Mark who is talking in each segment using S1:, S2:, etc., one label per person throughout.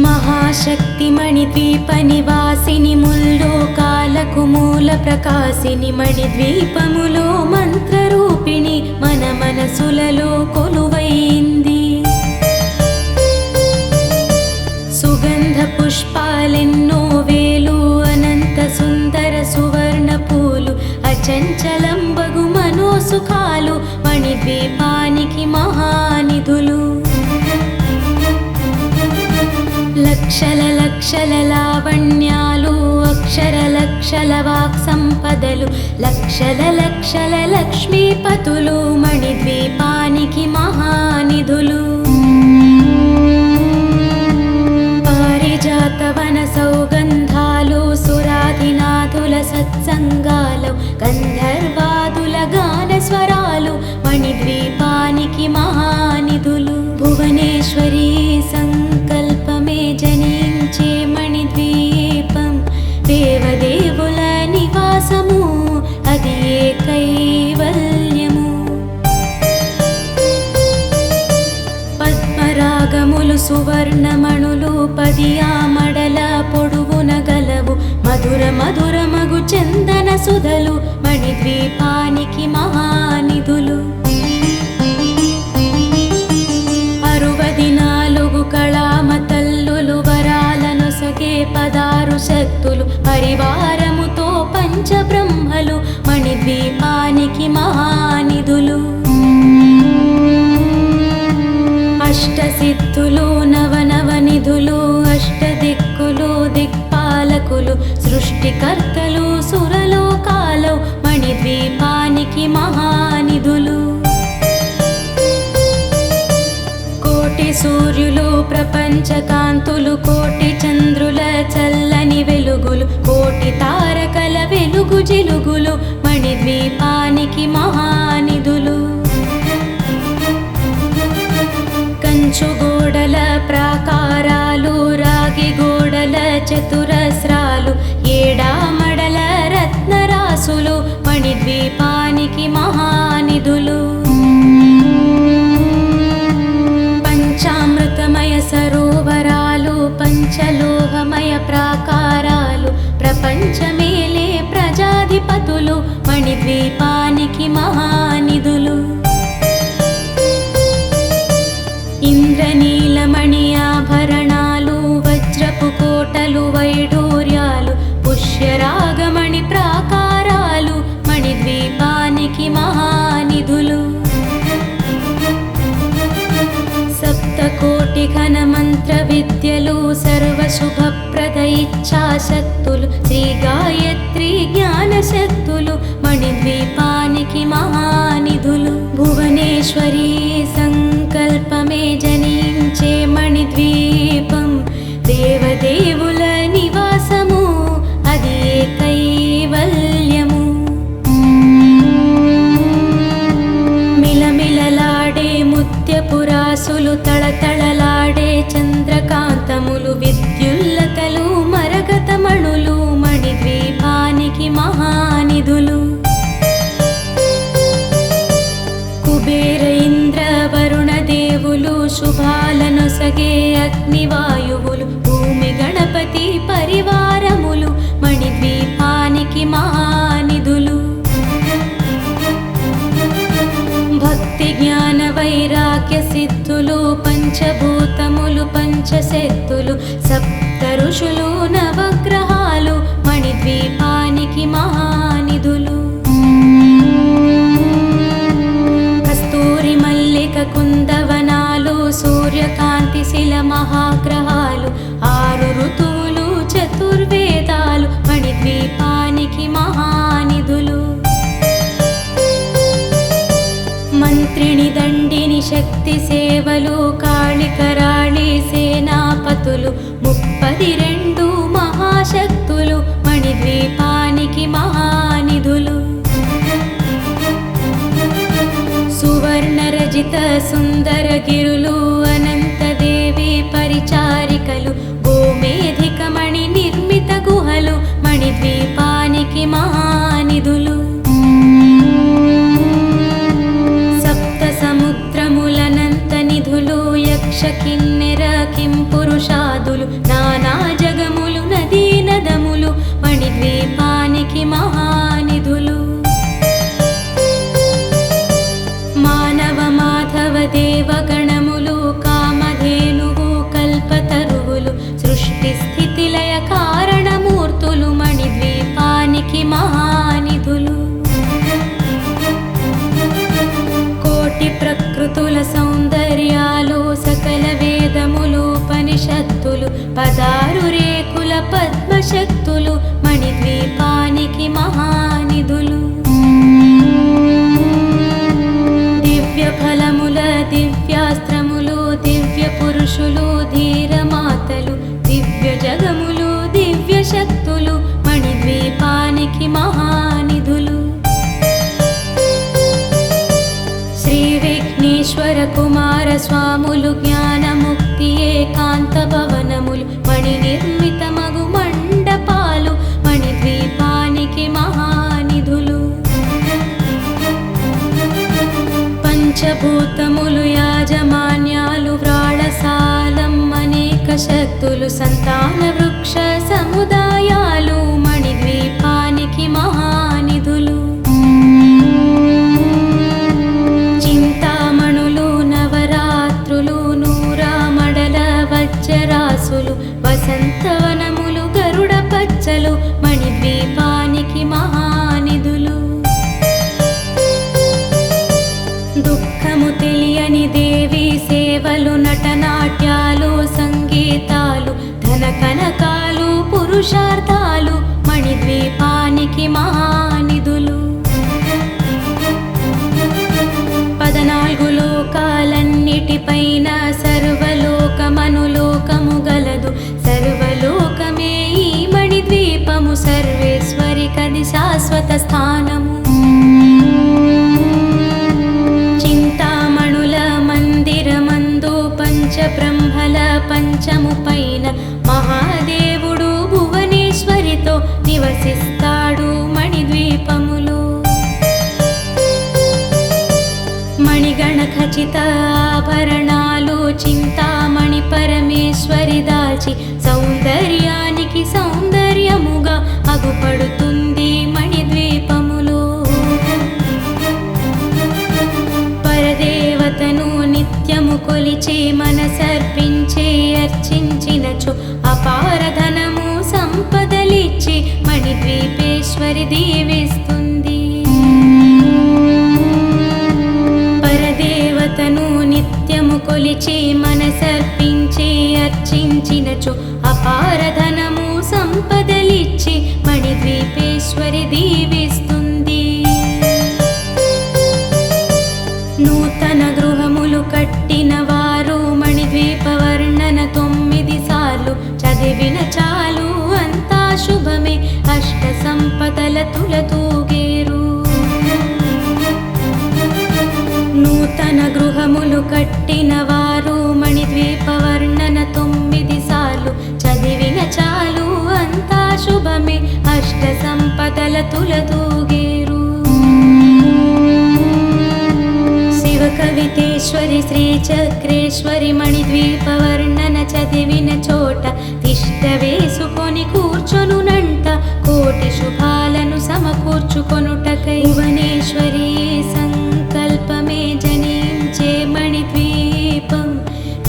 S1: महाशक्ति मणिद्वीप निवासिनि मुल्लोकाలకు మూల ప్రకాశిని మణిద్వీపములో మంత్రరూపిణి మన మనసులలో కొలువైంది. సుగంధ పుష్పాలెన్నో వేలు అనంత సుందర సువర్ణ పూలు అచంచలంబగు మనోసుఖాలు మణిద్వీపానికి మహానిధులు. లక్షల లక్షల లావణ్యాలు అక్షర లక్షల వాక్ సంపదలు లక్షల లక్షల లక్ష్మీపతులు మణిద్వీపానికి మహానిధులు. పారిజాతవన సౌగంధాలు సురాధినాథుల సత్సంగాలు గంధర్వాదుల గాన స్వరాలు మణిద్వీపానికి మహానిధులు. భువనేశ్వరీ సంకల్పమే జనించే మణిద్వీపం దేవదేవుల నివాసము అది ఏ కైవల్యము. పద్మరాగములు సువర్ణమణులు 10 ఆమడల పొడుగున గలవు మధుర మధురమగు చందన సుధలు మణిద్వీపానికి మహానిధులు. 64 కళామతల్లులు వరాలను సొగే 16 శక్తులు పరివారముతో పంచబ్రహ్మలు మణిద్వీపానికి మహానిధులు. అష్టసిద్ధులు నవనవనిధులు అష్టదిక్కులు దిక్పాలకులు సృష్టికర్తలు సురలోకాలు మణిద్వీపానికి మహానిధులు. కోటి సూర్యులు ప్రపంచ కాంతులు కోటి చంద్రుల చల్లని వెలుగులు కోటి తారకల వెలుగు జిలుగులు మణిద్వీపానికి మహానిధులు. కంచు గోడల ప్రాకారాలు రాగి గోడల చతురస్రాలు ఏడామడల రత్నరాసులు మణిద్వీపానికి మహానిధులు. పంచామృతమయ సరోవరాలు పంచలోహమయ ప్రాకారాలు ప్రపంచమేలే ప్రజాధిపతులు మణిద్వీపానికి మహానిధులు. ఇంద్రనీలమణి ఆభరణాలు వజ్రపు కోటలు వైఢూర్యాలు పుష్యరాగమణి ప్రాకారాలు మణిద్వీపానికి మహానిధులు. సప్తకోటి ఘన మంత్ర విద్యలు సర్వశుభప్రద ఇచ్ఛాశక్తులు శ్రీ గాయత్రి జ్ఞానశక్తులు మణిద్వీపానికి మహానిధులు. భువనేశ్వరీ సంకల్పమే జనించే మణిద్వీపం దేవదేవుల నివాసము అది ఏ కైవల్యము. మిలమిలలాడే ముత్యపురాసులు తళతళలాడే చంద్రకాంతములు విద్యుల్లతలు మరగతమణులు మణిద్వీపానికి మహానిధులు. కుబేర ఇంద్ర వరుణ దేవులు శుభాలను సగే అగ్నివాయువులు భూమి గణపతి పరివారములు మణిద్వీపానికి మహానిధులు. భక్తి జ్ఞాన వైరాగ్య సిద్ధులు పంచభూతములు పంచశక్తులు సప్త ఋషులు నవగ్రహాలు మణిద్వీపానికి మహానిధులు. కస్తూరి మల్లిక కుందవనాలు సూర్యకాంతి శిల మహాగ్రహాలు 6 ఋతువులు చతుర్వేదాలు మణిద్వీపానికి మహానిధులు. మంత్రిని దండిని శక్తి సేవలు కాళికరాళి సేనాపతులు 32 మహాశక్తులు మణిద్వీపానికి మహానిధులు. సువర్ణ రజిత సుందర గిరులు అనంతదేవి పరిచారికలు గోమేధికమణి నిర్మిత గుహలు మణిద్వీపానికి మహానిధులు. సప్త సముద్రములనంత నిధులు యక్ష కిన్నెర కిం పురుషాదులు నానా జగములు నదీ నదములు మణిద్వీపానికి మహానిధులు. మానవ మాధవ దేవగణములు కామధేనువు కల్పతరువులు సృష్టి స్థితి లయ కారణమూర్తులు మణిద్వీపానికి మహానిధులు. కోటి ప్రకృతుల సౌందర్యాలు సకల వేదములు ఉపనిషత్తులు 16 రేకుల పద్మశక్తులు మణిద్వీపానికి మహానిధులు. దివ్య ఫలముల దివ్యాస్త్రములు దివ్య పురుషులు ధీరమాతలు దివ్య జగములు దివ్య శక్తులు మణిద్వీపానికి మహానిధులు. శ్రీ విఘ్నేశ్వర కుమార స్వాములు జ్ఞానముక్తి ఏకాంత భవనములు మణి నిర్మితమగు మండపాలు మణిద్వీపానికి మహానిధులు. పంచభూతములు యాజమాన్యాలు వ్రాళసాలం అనేక శక్తులు సంతాన వృక్ష సముదాయాలు మణిద్వీపానికి మహానిధులు. చింతామణులు నవరాత్రులు నూరామడల వజ్రరాసులు వసంతవనములు గరుడ పచ్చలు మణిద్వీపానికి మహానిధులు. దుఃఖము తెలియని దేవి సేవలు నటనాట్యాలు సంగీతాలు ధన కనకాలు పురుషార్థాలు మణిద్వీపానికి మహానిధులు. 14 లోకాలన్నిటిపైన సర్వలోకమనులోకము గలదు సర్వలోకమే ఈ మణిద్వీపము సర్వేశ్వరి కది శాశ్వత స్థానము. చింతామణుల మందిరమందు పంచబ్రహ్మల పంచము పైన మహాదేవుడు భువనేశ్వరితో నివసిస్తాడు మణిద్వీపములో. మణిగణ ఖచిత ఆభరణాలు చింతామణి పరమేశ్వరి దాల్చి సౌందర్యానికి సౌందర్యముగా అగుపడుతుంది మణిద్వీపములో. పరదేవతను నిత్యము కొలిచి మనసర్పించి అర్చించినచో అపార ధనము సంపదలిచ్చి మణిద్వీపేశ్వరి దీవిస్తుంది. పరదేవతను నిత్యము కొలిచి మనసర్పించి అర్చించినచో అపార ధనము సంపదలిచ్చి మణిద్వీపేశ్వరి దీవిస్తుంది. నూతన గృహములు కట్టిన వారు మణిద్వీప వర్ణన 9 సార్లు చదివిన చాలు అంతా శుభమే అష్ట సంపదల తులతూగేరు. నూతన గృహములు కట్టిన వారు మణిద్వీప వర్ణన 9 సార్లు చదివిన చాలు అంతా శుభమే అష్ట సంపదల తులతూగేరు. శివ కవితేశ్వరి శ్రీ చక్రేశ్వరి మణిద్వీప వర్ణన చదివిన చోట తిష్ట వేసుకొని కూర్చొనునంట కోటి శుభాలను సమకూర్చుకొనుటకై భువనేశ్వరి సంకల్పమే జనించే మణిద్వీపం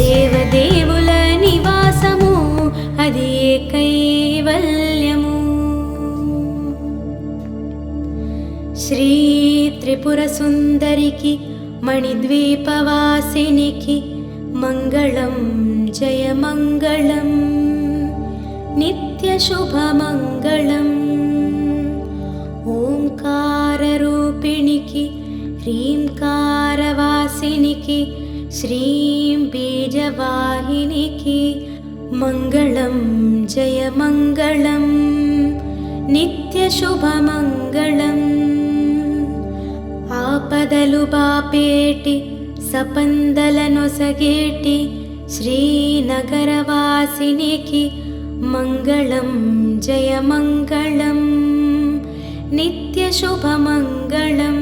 S1: దేవదేవుల నివాసము అది కైవల్యము. శ్రీ త్రిపుర సుందరికి మణిద్వీపవాసినికి మంగళం జయ మంగళం నిత్య శుభమంగళం. ఓంకార రూపిణికి హ్రీంకారవాసినికి శ్రీం బీజవాహినికి మంగళం జయ మంగళం నిత్య శుభమంగళం. ఆపదలు బాపేటి సపందలనొసగేటి శ్రీనగరవాసినికి మంగళం జయ మంగళం నిత్య శుభమంగళం.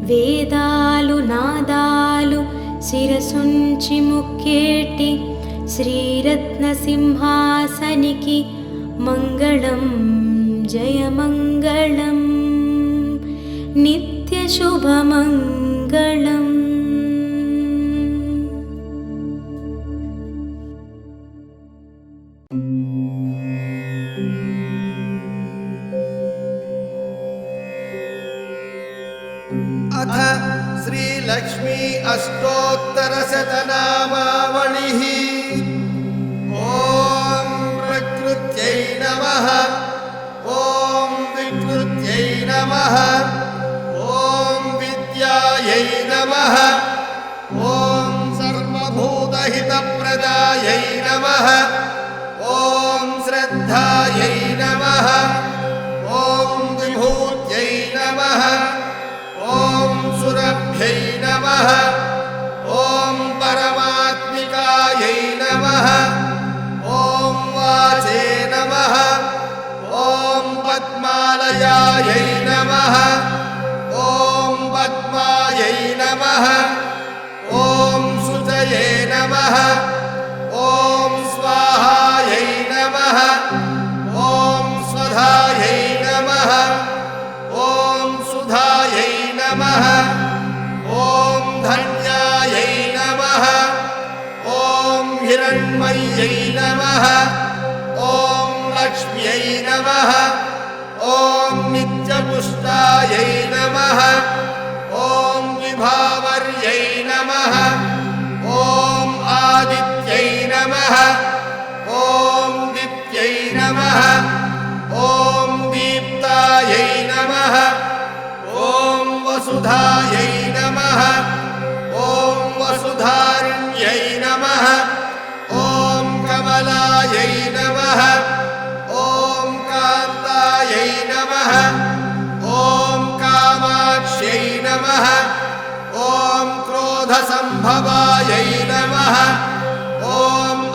S1: వేదాలు నాదాలు శిరసుంచి ముక్కేటి శ్రీరత్నసింహాసనికి మంగళం జయమంగళం నిత్యశుభమంగళం.
S2: अथ श्रीलक्ष्मी अष्टोत्तरशतनामावलिः। ॐ प्रकृत्यै नमः, ॐ विकृत्यै नमः, ॐ विद्यायै नमः, ॐ सर्वभूतहितप्रदायै नमः, ॐ श्रद्धायै नमः, ॐ विभूत्यै नमः, ॐ सुरभ्यै नमः, ॐ परमात्मिकायै नमः, ॐ वाचे नमः, ॐ पद्मालयायै नमः, ॐ पद्मायै नमः, ॐ सुजये नमः, ॐ स्वाहायै नमः, ॐ स्वधायै नमः, ॐ सुधायै नमः, ॐ धन्यायै नमः, ॐ हिरण्मय्यै नमः, ॐ लक्ष्म्यै नमः, ॐ नित्यपुष्टायै नमः, ॐ विभावर्यै नमः, ॐ आदित्यै नमः, ॐ दित्यै नमः, ॐ दीप्तायै नमः, ॐ वसुधायै नमः, ॐ वसुधारिण्यै नमः, ॐ कमलायै नमः, ॐ कान्तायै नमः, ॐ कामाक्ष्यै नमः, ॐ क्रोधसम्भवायै नमः, ॐ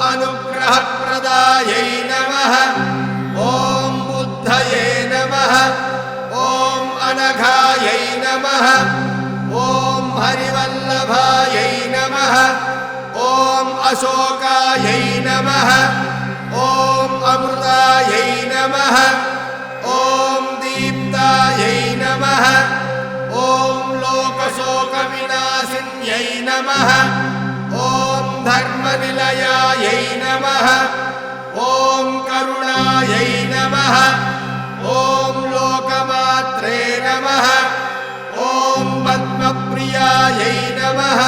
S2: अनुग्रहप्रदायै नमः, ॐ बुद्धये नमः, ॐ अनघायै नमः, ॐ हरिवल्लभायै नमः, ॐ अशोकायै नमः, ॐ अमृतायै नमः, ॐ दीप्तायै नमः, ॐ लोकशोकविनाशिन्यै नमः, ॐ धर्मनिलयायै नमः, ॐ करुणायै नमः, ॐ लोकमात्रे नमः, ॐ पद्मप्रियायै नमः,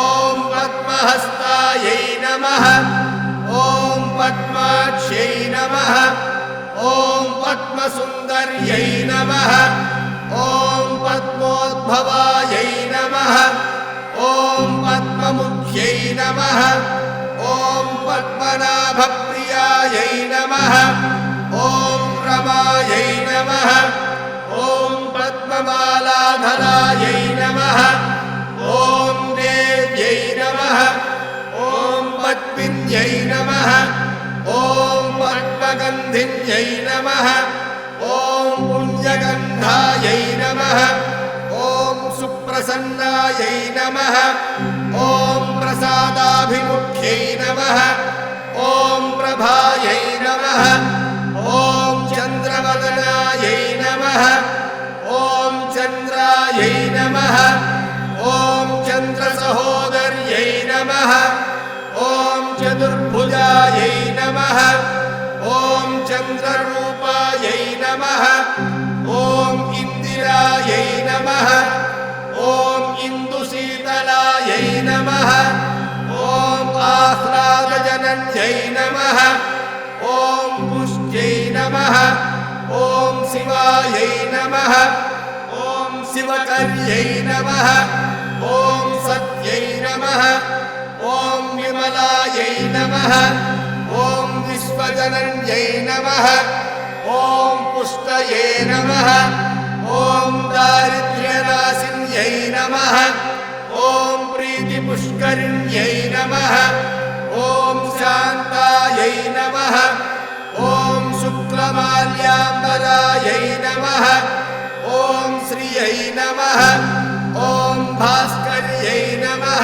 S2: ॐ पद्महस्तायै नमः, ॐ पद्माक्ष्यै नमः, ॐ पद्मसुन्दर्यै नमः, ॐ पद्मोद्भवायै नमः, ॐ पद्ममुख्यै नमः, ॐ पद्मनाभप्रियायै नमः, ॐ रमायै नमः, ॐ पद्ममालाधरायै नमः, ॐ देव्यै नमः, ॐ पद्मिन्यै नमः, ॐ पद्मगन्धिन्यै नमः, ॐ पुण्यगन्धायै नमः, ॐ सुप्रसन्नायै नमः, ॐ प्रसादाभिमुख्यै नमः, ॐ प्रभायै नमः, ॐ चन्द्रवदनायै नमः, ॐ चन्द्रायै नमः, ॐ चन्द्रसहोदर्यै नमः, ॐ चतुर्भुजायै नमः, ॐ चन्द्ररूपायै नमः, ॐ इन्दिरायै नमः, ॐ इन्दुशीतलायै नमः, ॐ आह्लादजनन्यै नमः, ॐ पुष्ट्यै नमः, ॐ शिवायै नमः, ॐ शिवकर्यै नमः, ॐ सत्यै नमः, ॐ विमलायै नमः, ॐ विश्वजनन्यै नमः, ॐ पुष्टये नमः, ॐ दारिद्र्यनाशिन्यै नमः, ॐ प्रीतिपुष्करिण्यै नमः, ॐ शान्तायै नमः, ॐ शुक्लमाल्याम्बरायै नमः, ॐ श्रियै नमः, ॐ भास्कर्यै नमः,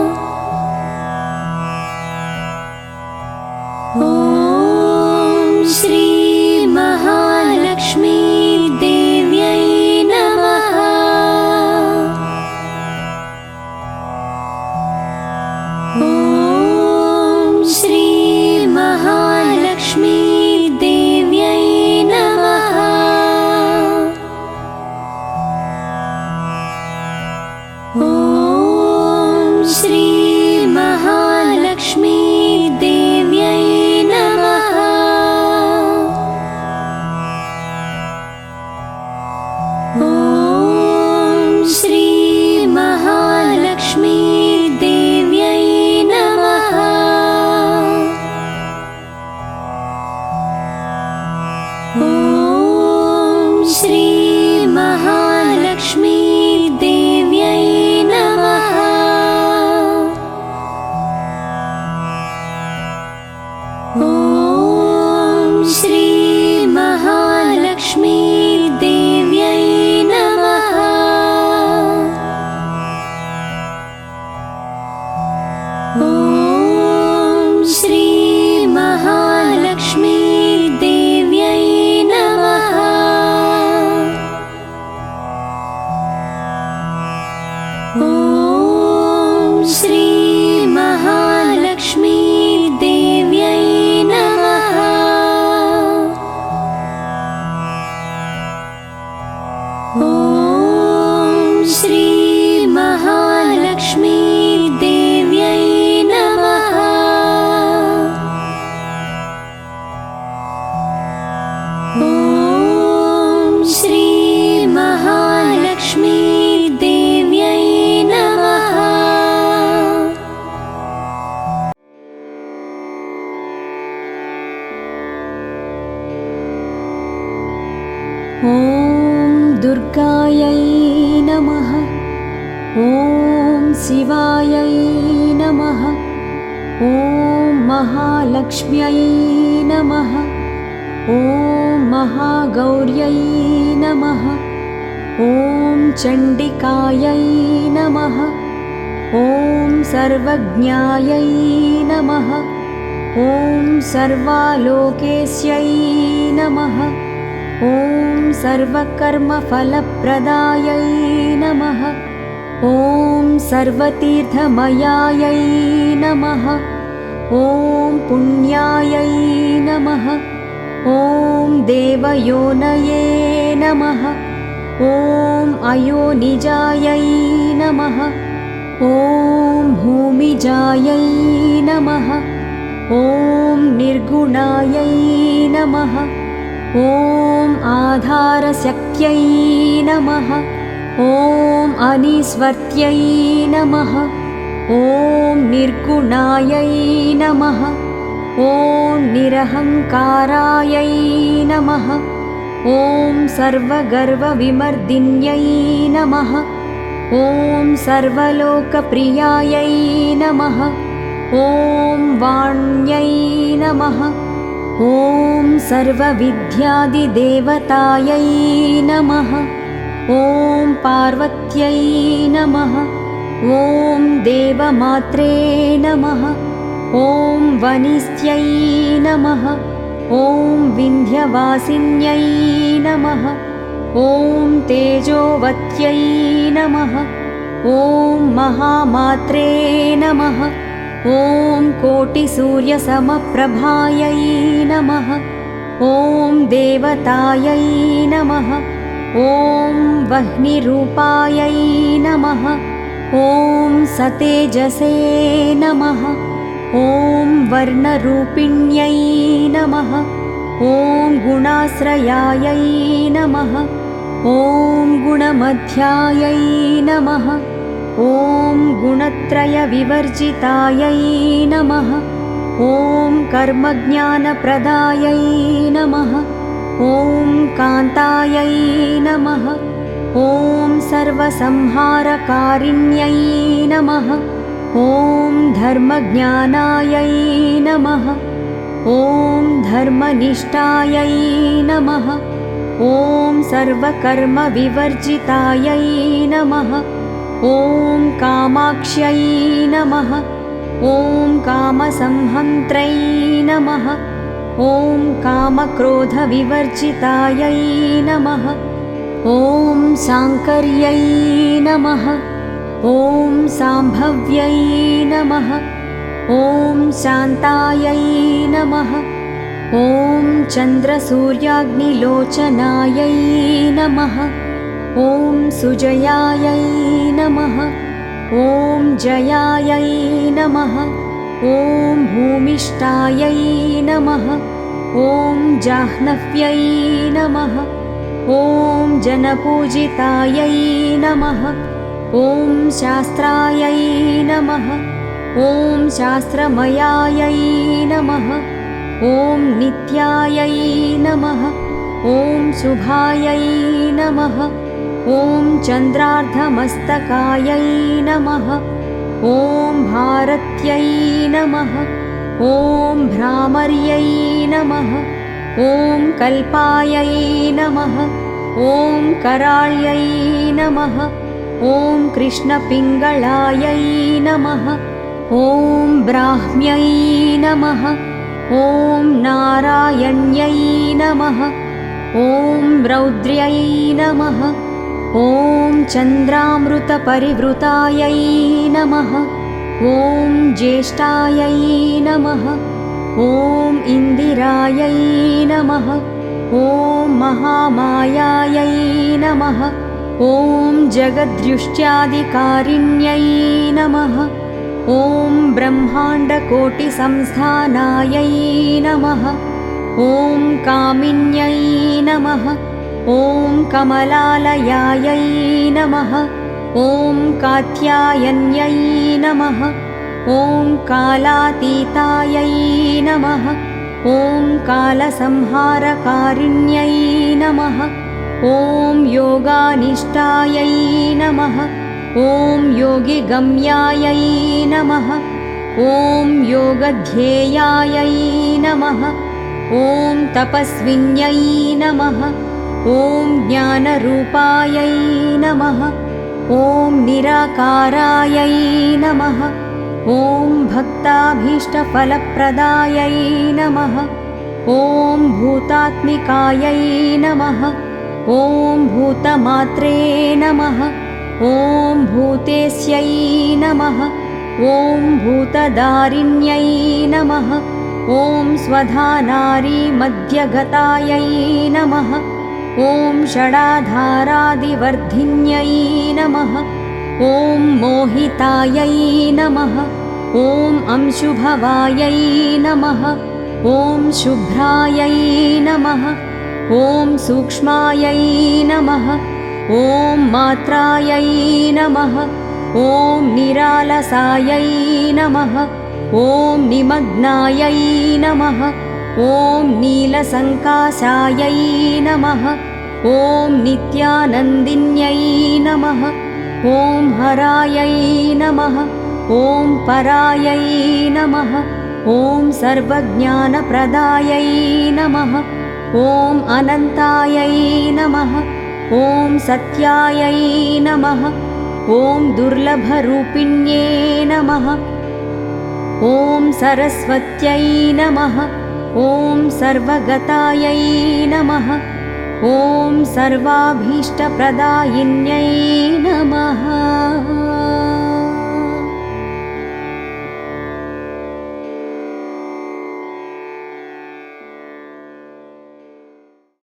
S1: श्री महालक्ष्मी देव्यै नमः। ॐ श्री महालक्ष्मी देव्यै नमः। ॐ श्री महालक्ष्मी देव्यै नमः। ॐ श्री महालक्ष्मी देव्यै नमः। ॐ श्री महालक्ष्मी देव्यै नमः। ॐ श्री महालक्ष्मी देव्यै नमः। ॐ श्री महालक्ष्मी देव्यै नमः। ॐ श्री महालक्ष्मी देव्यै नमः। ॐ दुर्गायै नमः। ॐ शिवायै नमः। ॐ महालक्ष्म्यै नमः। ॐ महागौर्यै नमः। ॐ चण्डिकायै नमः। ॐ सर्वज्ञायै नमः। ॐ सर्वालोकेस्यै नमः। ॐ सर्वकर्मफलप्रदायै नमः। ॐ सर्वतीर्थमयायै नमः। ॐ पुण्यायै नमः। ॐ देवयोनये नमः। ॐ अयोनिजायै नमः। ॐ भूमिजायै नमः। ॐ निर्गुणायै नमः। ॐ आधारशक्त्यै नमः। ॐ अनीस्वर्त्यै नमः। ॐ निर्गुणायै नमः। ॐ निरहङ्कारायै नमः। ॐ सर्वगर्वविमर्दिन्यै नमः। ॐ सर्वलोकप्रियायै नमः। ॐ वाण्यै नमः। ॐ सर्वविद्यादिदेवतायै नमः। ॐ पार्वत्यै नमः। ॐ देवमात्रे नमः। ॐ वनिस्त्यै नमः। ॐ विन्ध्यवासिन्यै नमः। ॐ तेजोवत्यै नमः। ॐ महामात्रे नमः। ॐ कोटिसूर्यसमप्रभायै नमः। ॐ देवतायै नमः। ॐ वह्निरूपायै नमः। ॐ सतेजसे नमः। ॐ वर्णरूपिण्यै नमः। ॐ गुणाश्रयायै नमः। ॐ गुणमध्यायै नमः। ॐ गुणत्रयविवर्जितायै नमः। ॐ कर्मज्ञानप्रदायै नमः। ॐ कान्तायै नमः। ॐ सर्वसंहारकारिण्यै नमः। ॐ धर्मज्ञानायै नमः। ॐ धर्मनिष्ठायै नमः। ॐ सर्वकर्मविवर्जितायै नमः। ॐ कामाक्ष्यै नमः। ॐ कामसंहन्त्रै नमः। ॐ कामक्रोधविवर्जितायै नमः। ॐ शाङ्कर्यै नमः। ॐ साम्भव्यै नमः। ॐ शान्तायै नमः। ॐ चन्द्रसूर्याग्निलोचनायै नमः। ॐ सुजयायै नमः। ॐ जयायै नमः ॐ भूमिष्ठायै नमः ॐ जाह्नव्यै नमः ॐ जनपूजितायै नमः ॐ शास्त्रायै नमः ॐ शास्त्रमयायै नमः ॐ नित्यायै नमः ॐ शुभायै नमः ॐ चन्द्रार्धमस्तकायै नमः ॐ भारत्यै नमः ॐ भ्रामर्यै नमः ॐ कल्पायै नमः ॐ कराळ्यै नमः ॐ कृष्णपिङ्गळायै नमः ॐ ब्राह्म्यै नमः ॐ नारायण्यै नमः ॐ रौद्र्यै नमः ॐ चन्द्रामृतपरिवृतायै नमः ॐ ज्येष्ठायै नमः ॐ इन्दिरायै नमः ॐ महामायायै नमः ॐ जगद्दृष्ट्यादिकारिण्यै नमः ॐ ब्रह्माण्डकोटिसंस्थानायै नमः ॐ कामिन्यै नमः ॐ कमलालयायै नमः ॐ कात्यायन्यै नमः ॐ कालातीतायै नमः ॐ कालसंहारकारिण्यै नमः ॐ योगानिष्ठायै नमः ॐ योगिगम्यायै नमः ॐ योगध्येयायै नमः ॐ तपस्विन्यै नमः ॐ ज्ञानरूपायै नमः ॐ निराकारायै नमः ॐ भक्ताभीष्टफलप्रदायै नमः ॐ भूतात्मिकायै नमः ॐ भूतमात्रे नमः ॐ भूतेस्यै नमः ॐ भूतदारिण्यै नमः ॐ स्वधानारीमध्यगतायै नमः ॐ षडाधारादिवर्धिन्यै नमः ॐ मोहितायै नमः ॐ अंशुभवायै नमः ॐ शुभ्रायै नमः ॐ सूक्ष्मायै नमः ॐ मात्रायै नमः ॐ निरालसायै नमः ॐ निमग्नायै नमः ॐ नीलसङ्काशायै नमः ॐ नित्यानन्दिन्यै नमः ॐ हरायै नमः ॐ परायै नमः ॐ सर्वज्ञानप्रदायै नमः ॐ अनन्तायै नमः ॐ सत्यायै नमः ॐ दुर्लभरूपिण्ये नमः ॐ सरस्वत्यै नमः ॐ सर्वगतायै नमः ॐ सर्वाभीष्टप्रदायिन्यै नमः।